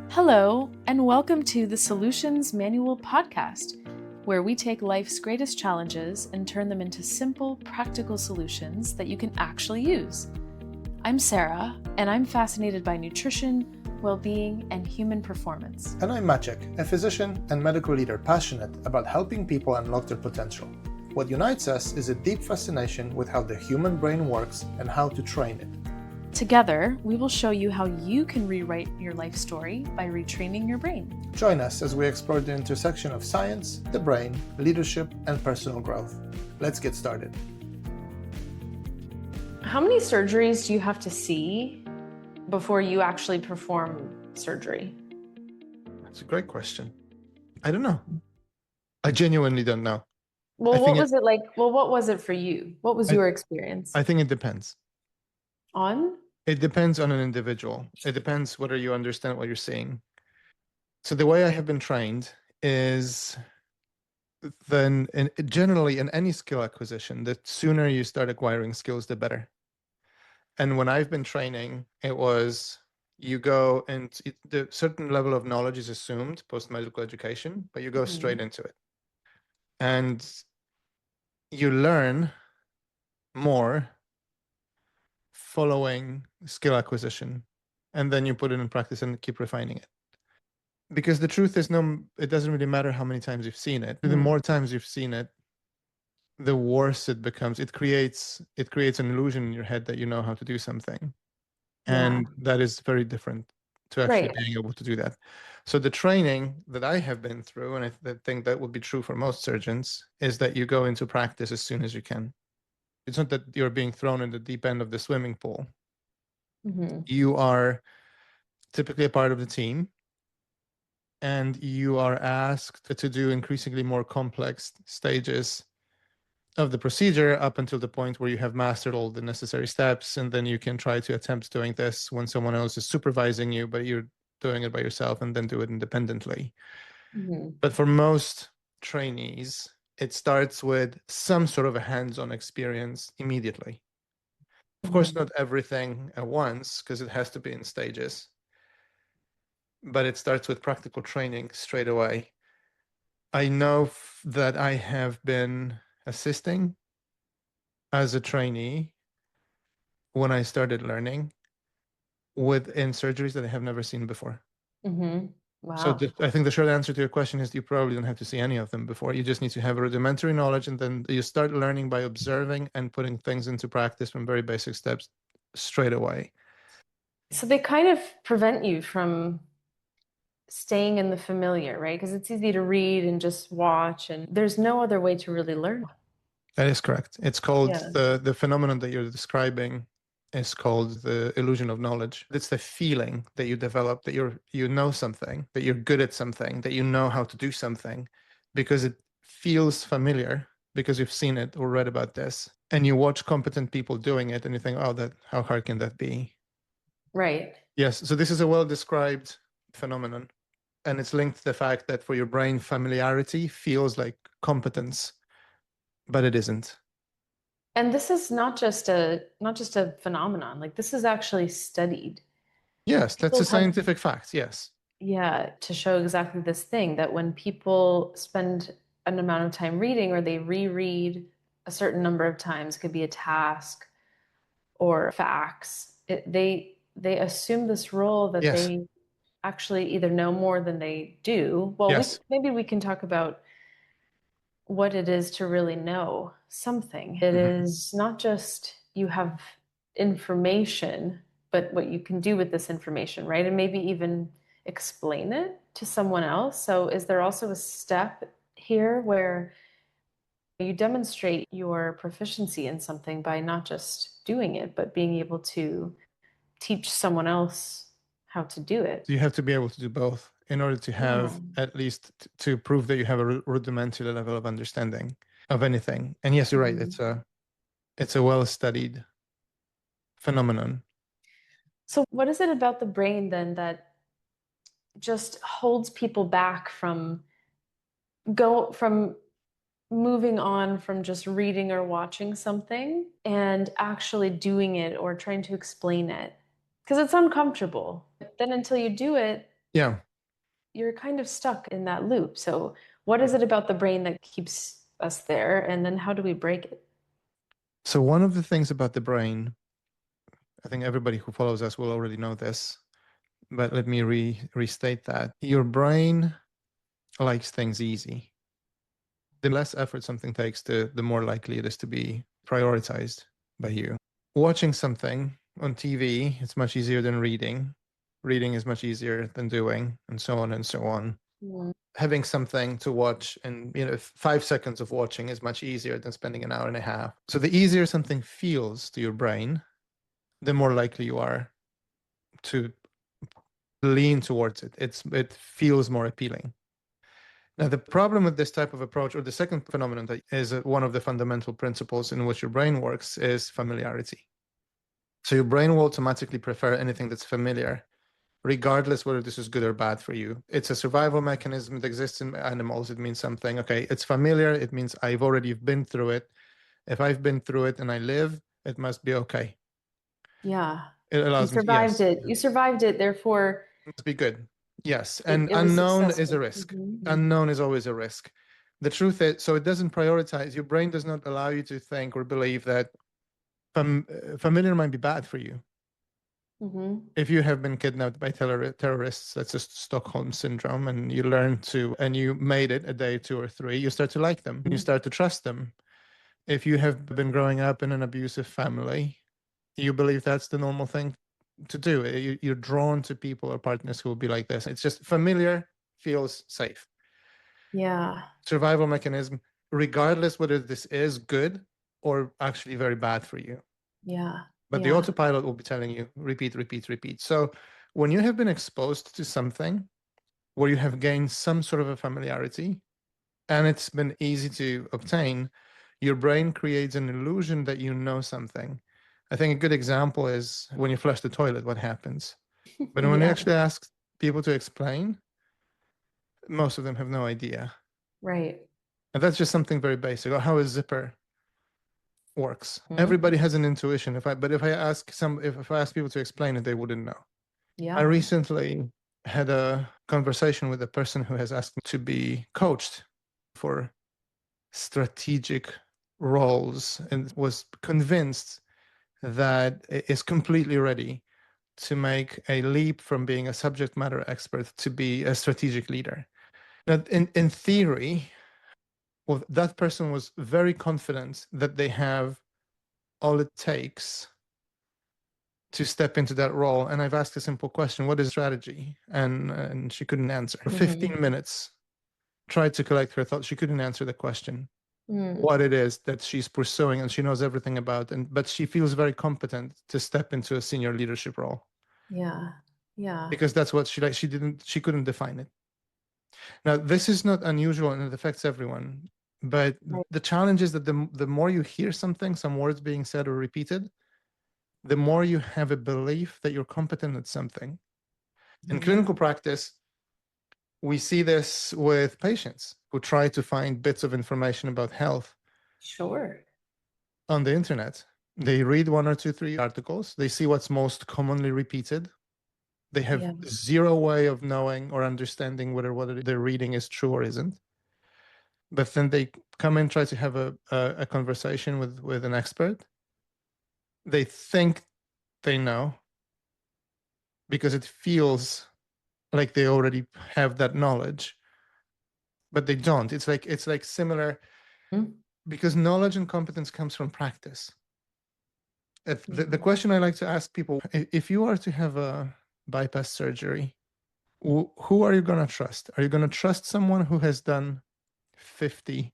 Hello, and welcome to the Solutions Manual podcast, where we take life's greatest challenges and turn them into simple, practical solutions that you can actually use. I'm Sarah, and I'm fascinated by nutrition, well-being, and human performance. And I'm Maciek, a physician and medical leader passionate about helping people unlock their potential. What unites us is a deep fascination with how the human brain works and how to train it. Together, we will show you how you can rewrite your life story by retraining your brain. Join us as we explore the intersection of science, the brain, leadership, and personal growth. Let's get started. How many surgeries do you have to see before you actually perform surgery? That's a great question. I don't know. I genuinely don't know. Well, what was it like? Well, what was it for you? What was your experience? I think it depends. On? It depends on an individual. It depends whether you understand what you're seeing. So the way I have been trained is generally in any skill acquisition, the sooner you start acquiring skills, the better. And when I've been training, it was you go and the certain level of knowledge is assumed post-medical education, but you go straight into it. And you learn more following skill acquisition, and then you put it in practice and keep refining it. Because the truth is, it doesn't really matter how many times you've seen it. The more times you've seen it, the worse it becomes. It creates an illusion in your head that you know how to do something. And that is very different to actually being able to do that. So the training that I have been through, and I think that would be true for most surgeons, is that you go into practice as soon as you can. It's not that you're being thrown in the deep end of the swimming pool. You are typically a part of the team, and you are asked to do increasingly more complex stages of the procedure up until the point where you have mastered all the necessary steps, and then you can try to attempt doing this when someone else is supervising you, but you're doing it by yourself, and then do it independently. But for most trainees, it starts with some sort of a hands-on experience immediately. Of course, not everything at once, because it has to be in stages. But it starts with practical training straight away. I know that I have been assisting as a trainee when I started learning in surgeries that I have never seen before. Wow. So I think the short answer to your question is you probably don't have to see any of them before. You just need to have rudimentary knowledge, and then you start learning by observing and putting things into practice from very basic steps straight away. So they kind of prevent you from staying in the familiar, right? Because it's easy to read and just watch, and there's no other way to really learn. That is correct. It's called the phenomenon that you're describing is called the illusion of knowledge. It's the feeling that you develop that you know something, that you're good at something, that you know how to do something, because it feels familiar, because you've seen it or read about this, and you watch competent people doing it, and you think, oh, how hard can that be? Right. Yes. So this is a well-described phenomenon, and it's linked to the fact that for your brain, familiarity feels like competence, but it isn't. And this is not just a phenomenon. Like, this is actually studied. Yes, that's a scientific fact. Yes. Yeah, to show exactly this thing, that when people spend an amount of time reading, or they reread a certain number of times, could be a task or facts, they assume this role that they actually either know more than they do. Well, maybe we can talk about what it is to really know something. It is not just you have information, but what you can do with this information, right? And maybe even explain it to someone else. So is there also a step here where you demonstrate your proficiency in something by not just doing it, but being able to teach someone else how to do it? You have to be able to do both in order to have at least to prove that you have a rudimentary level of understanding of anything. And yes, you're right. It's a well-studied phenomenon. So what is it about the brain then that just holds people back from moving on from just reading or watching something and actually doing it or trying to explain it? Because it's uncomfortable. Then until you do it, Yeah. You're kind of stuck in that loop. So, what is it about the brain that keeps us there? And then how do we break it? So one of the things about the brain, I think everybody who follows us will already know this, but let me restate that. Your brain likes things easy. The less effort something takes, the more likely it is to be prioritized by you. Watching something on TV, it's much easier than reading. Reading is much easier than doing, and so on and so on. Mm. Having something to watch and 5 seconds of watching is much easier than spending an hour and a half. So the easier something feels to your brain, the more likely you are to lean towards it. It feels more appealing. Now, the problem with this type of approach, or the second phenomenon that is one of the fundamental principles in which your brain works, is familiarity. So your brain will automatically prefer anything that's familiar, regardless whether this is good or bad for you. It's a survival mechanism. It exists in animals. It means something. Okay, it's familiar. It means I've already been through it. If I've been through it and I live, it must be okay. Yeah. It You allows me to, survived yes, it. You survived it. Therefore, it must be good. Yes. it, And it was unknown is a successful. risk. Mhm. Unknown is always a risk. The truth is, so it doesn't prioritize, your brain does not allow you to think or believe that familiar might be bad for you. Mhm. If you have been kidnapped by terrorists, that's just Stockholm syndrome, and you learn to, and you made it a day, two or three, you start to like them, you start to trust them. If you have been growing up in an abusive family, you believe that's the normal thing to do. You're drawn to people or partners who will be like this. It's just familiar, feels safe. Yeah. Survival mechanism, regardless whether this is good or actually very bad for you. Yeah. But the Yeah. autopilot will be telling you repeat, repeat, repeat. So when you have been exposed to something where you have gained some sort of a familiarity and it's been easy to obtain, your brain creates an illusion that you know something. I think a good example is when you flush the toilet, what happens? But when you Yeah. actually ask people to explain, most of them have no idea. Right. And that's just something very basic. Or how a zipper works. Mhm. Everybody has an intuition. If I ask people to explain it, they wouldn't know. I Yeah. recently had a conversation with a person who has asked me to be coached for strategic roles and was convinced that is completely ready to make a leap from being a subject matter expert to be a strategic leader. Now, in theory, well, that person was very confident that they have all it takes to step into that role. And I've asked a simple question: what is strategy? And she couldn't answer. For Mhm. 15 minutes, tried to collect her thoughts. She couldn't answer the question Mm. what it is that she's pursuing, and she knows everything about. And but she feels very competent to step into a senior leadership role Yeah. Yeah. because that's what she like. She couldn't define it. Now, this is not unusual and it affects everyone. But Right. the challenge is that the more you hear something, some words being said or repeated, the more you have a belief that you're competent at something. In Mhm. clinical practice, we see this with patients who try to find bits of information about health Sure. on the internet. They read one or two, three articles, they see what's most commonly repeated. They have Yeah. zero way of knowing or understanding whether what they're reading is true or isn't. But then they come and try to have a conversation with an expert. They think they know because it feels like they already have that knowledge, but they don't. It's like similar Mhm. because knowledge and competence comes from practice. If the Mhm. question I like to ask people, if you are to have a bypass surgery, who are you going to trust? Are you going to trust someone who has done 50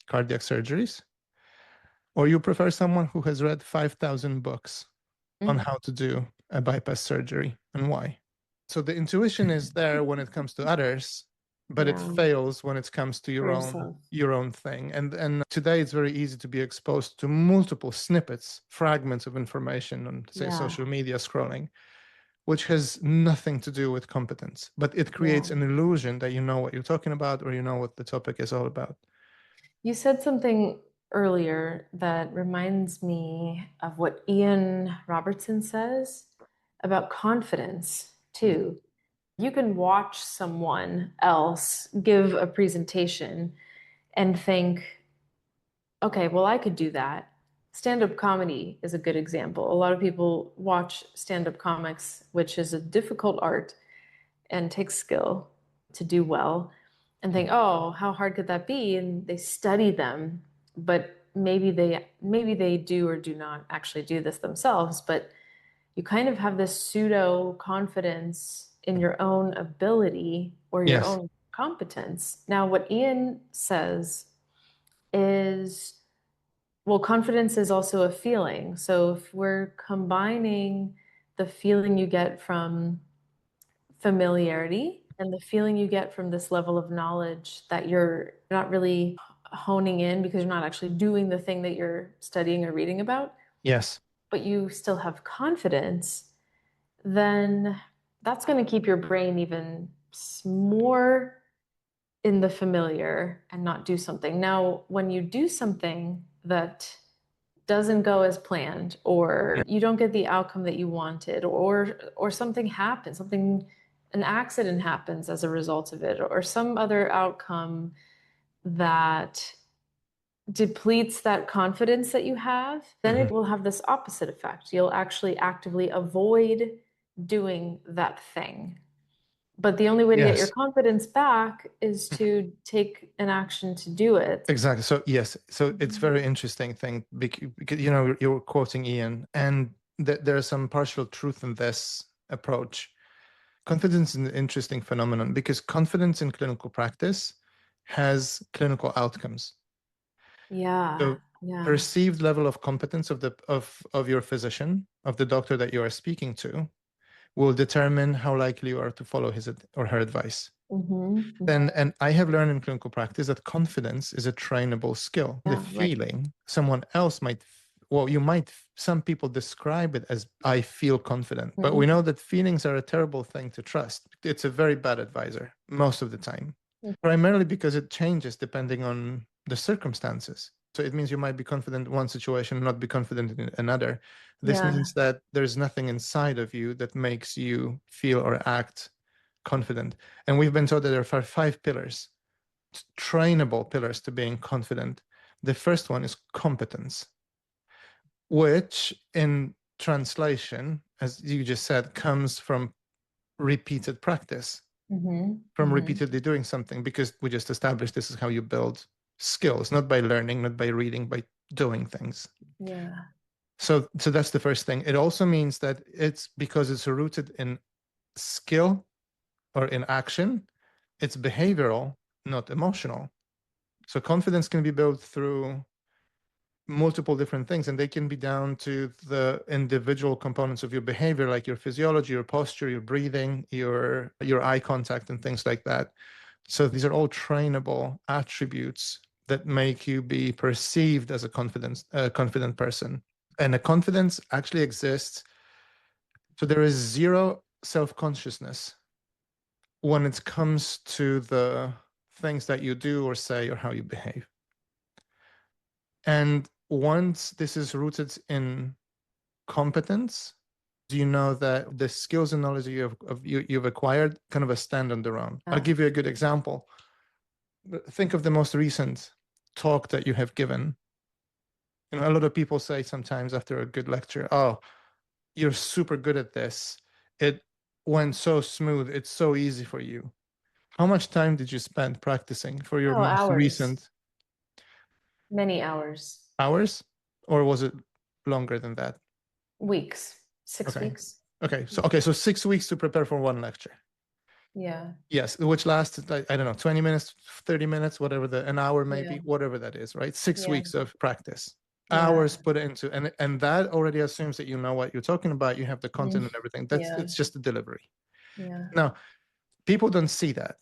cardiac surgeries? Or you prefer someone who has read 5,000 books on Mm. how to do a bypass surgery and why? So the intuition is there when it comes to others, but it Yeah. fails when it comes to For your own yourself. your own thing. And today it's very easy to be exposed to multiple snippets, fragments of information on, say, Yeah. social media scrolling, which has nothing to do with competence, but it Yeah. creates an illusion that you know what you're talking about or you know what the topic is all about. You said something earlier that reminds me of what Ian Robertson says about confidence, too. You can watch someone else give a presentation and think, okay, well, I could do that. Stand-up comedy is a good example. A lot of people watch stand-up comics, which is a difficult art and takes skill to do well, and think, oh, how hard could that be? And they study them, but maybe they do or do not actually do this themselves, but you kind of have this pseudo confidence in your own ability or your Yes. own competence. Now, what Ian says is, well, confidence is also a feeling. So if we're combining the feeling you get from familiarity and the feeling you get from this level of knowledge that you're not really honing in because you're not actually doing the thing that you're studying or reading about, Yes. but you still have confidence, then that's going to keep your brain even more in the familiar and not do something. Now, when you do something that doesn't go as planned, or you don't get the outcome that you wanted, or something happens, an accident happens as a result of it, or some other outcome that depletes that confidence that you have, then it will have this opposite effect. You'll actually actively avoid doing that thing. But the only way to get your Yes. confidence back is to take an action to do it. Exactly. So yes, so it's very interesting thing because you know you're quoting Ian, and there's some partial truth in this approach. Confidence is an interesting phenomenon because confidence in clinical practice has clinical outcomes. Yeah, So yeah. perceived level of competence of of your physician, of the doctor that you are speaking to, will determine how likely you are to follow his or her advice. Mm-hmm. And I have learned in clinical practice that confidence is a trainable skill. The Yeah, right. feeling someone else might, well, some people describe it as I feel confident, but we Mhm. know that feelings are a terrible thing to trust. It's a very bad advisor most of the time, primarily because it changes depending on the circumstances. So it means you might be confident in one situation, not be confident in another. This Yeah. means that there's nothing inside of you that makes you feel or act confident. And we've been told that there are five pillars, trainable pillars to being confident. The first one is competence, which in translation, as you just said, comes from repeated practice, Mm-hmm. from Mm-hmm. repeatedly doing something, because we just established this is how you build skills, not by learning, not by reading, by doing things. Yeah. So that's the first thing. It also means that it's because it's rooted in skill or in action, it's behavioral, not emotional. So confidence can be built through multiple different things, and they can be down to the individual components of your behavior, like your physiology, your posture, your breathing, your eye contact, and things like that. So these are all trainable attributes that make you be perceived as a confident person. And a confidence actually exists. So there is zero self-consciousness when it comes to the things that you do or say or how you behave. And once this is rooted in competence, you know that the skills and knowledge that you've acquired kind of a stand on their own. I'll Yeah. give you a good example. Think of the most recent talk that you have given. You know, a lot of people say sometimes after a good lecture, "Oh, you're super good at this. It went so smooth. It's so easy for you." How much time did you spend practicing for your Oh, most hours. recent Many hours. hours, or was it longer than that? Weeks. Six Okay. weeks. So 6 weeks to prepare for one lecture. Yeah. Yes, which lasted, I don't know, 20 minutes, 30 minutes, whatever an hour maybe, Yeah. whatever that is, right? Six Yeah. weeks of practice, Yeah. hours put into, and that already assumes that you know what you're talking about, you have the content Mm. and everything. Yeah. It's just the delivery. Yeah. Now, people don't see that.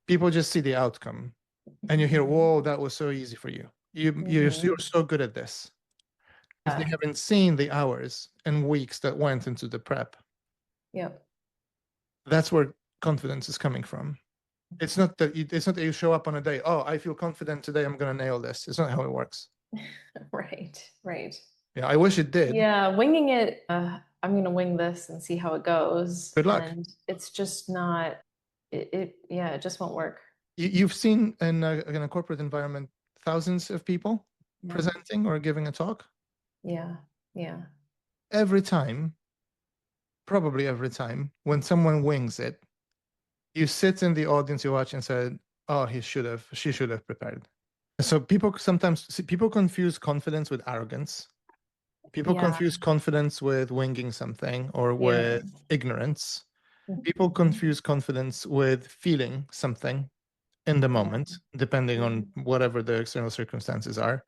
People just see the outcome, and you hear, Mhm. "Whoa, that was so easy for you. Mhm. You're so good at this." Because they Yeah. haven't seen the hours and weeks that went into the prep. Yep. That's where confidence is coming from. It's not that you show up on a day, oh, I feel confident today, I'm gonna nail this. It's not how it works. Right. Right. Yeah, I wish it did. Yeah. Winging it I'm going to wing this and see how it goes. Good luck. And it's just not, yeah, it just won't work. You've seen in a corporate environment thousands of people Yeah. presenting or giving a talk. Yeah. Yeah. Every time, probably every time, when someone wings it, you sit in the audience, you watch and say, "Oh, she should have prepared." So people confuse confidence with arrogance. People Yeah. confuse confidence with winging something or Yeah. with ignorance. People Mhm. confuse confidence with feeling something in the Yeah. moment, depending on whatever the external circumstances are.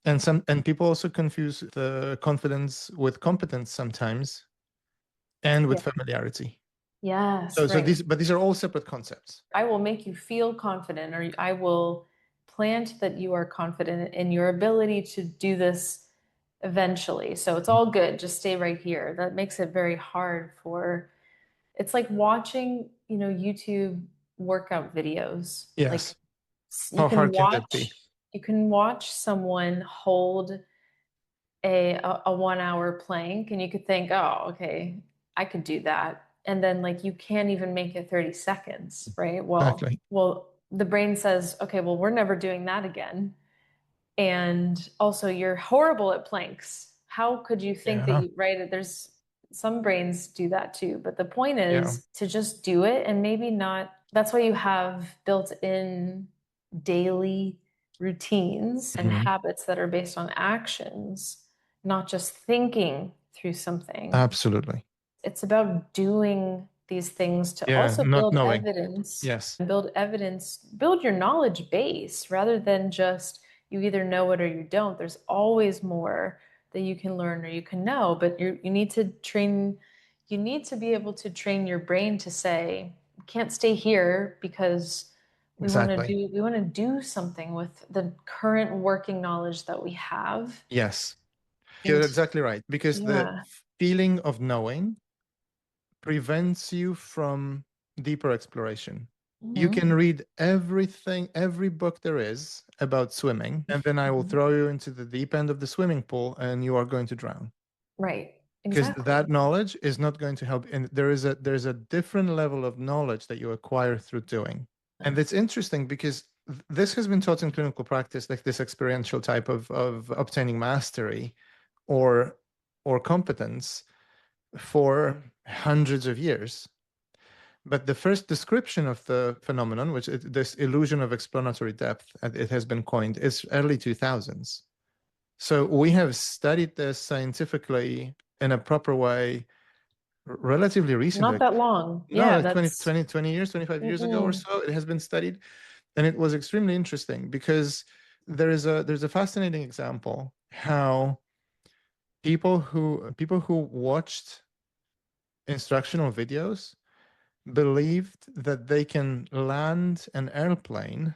And people also confuse the confidence with competence sometimes and with Yeah. familiarity. Yes, So right. these are all separate concepts. I will make you feel confident, or I will plant that you are confident in your ability to do this eventually. So it's all good. Just stay right here. That makes it very hard for, it's like watching, YouTube workout videos. Like Yes. you How can hard can that be? watch someone hold a 1 hour plank and you could think, oh, okay, I could do that. And then like you can't even make it 30 seconds, right? Exactly. Well, the brain says, okay, well, we're never doing that again. And also you're horrible at planks. How could you think that Yeah. you, right? There's some brains do that too. But the point Yeah. is to just do it and maybe not. That's why you have built in daily routines and Mhm. habits that are based on actions, not just thinking through something. Absolutely. It's about doing these things to Yeah. also Not build knowing. evidence, Yes. build your knowledge base rather than just you either know it or you don't. There's always more that you can learn or you can know, but you need to train, you need to be able to train your brain to say, "We can't stay here because Exactly. we want to do something with the current working knowledge that we have." Yes. You're And exactly right. Because the yeah. feeling of knowing prevents you from deeper exploration. You can Mhm. read everything, every book there is about swimming, and then I will Mhm. throw you into the deep end of the swimming pool and you are going to drown. Right. Because Exactly. that knowledge is not going to help. And there's a different level of knowledge that you acquire through doing. And it's interesting because this has been taught in clinical practice, like this experiential type of obtaining mastery or competence for hundreds of years. But the first description of the phenomenon, this illusion of explanatory depth, it has been coined, is early 2000s. So we have studied this scientifically in a proper way relatively recently. Not that long. No, Yeah, like that's 20 years, 25 years ago or mm-mm. so, it has been studied. And it was extremely interesting because there's a fascinating example how people who watched instructional videos believed that they can land an airplane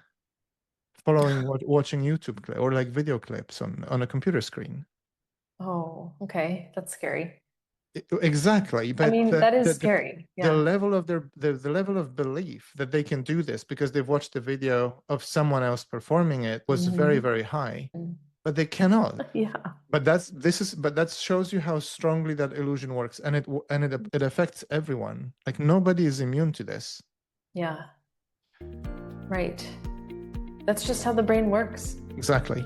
following watching YouTube or like video clips on a computer screen. Oh, okay. That's scary. Exactly, I but mean, that is scary. the Yeah. level of the level of belief that they can do this because they've watched a video of someone else performing it was very, Mhm. very high. But they cannot. Yeah. But that shows you how strongly that illusion works, and it affects everyone. Like nobody is immune to this. Yeah. Right. That's just how the brain works. Exactly.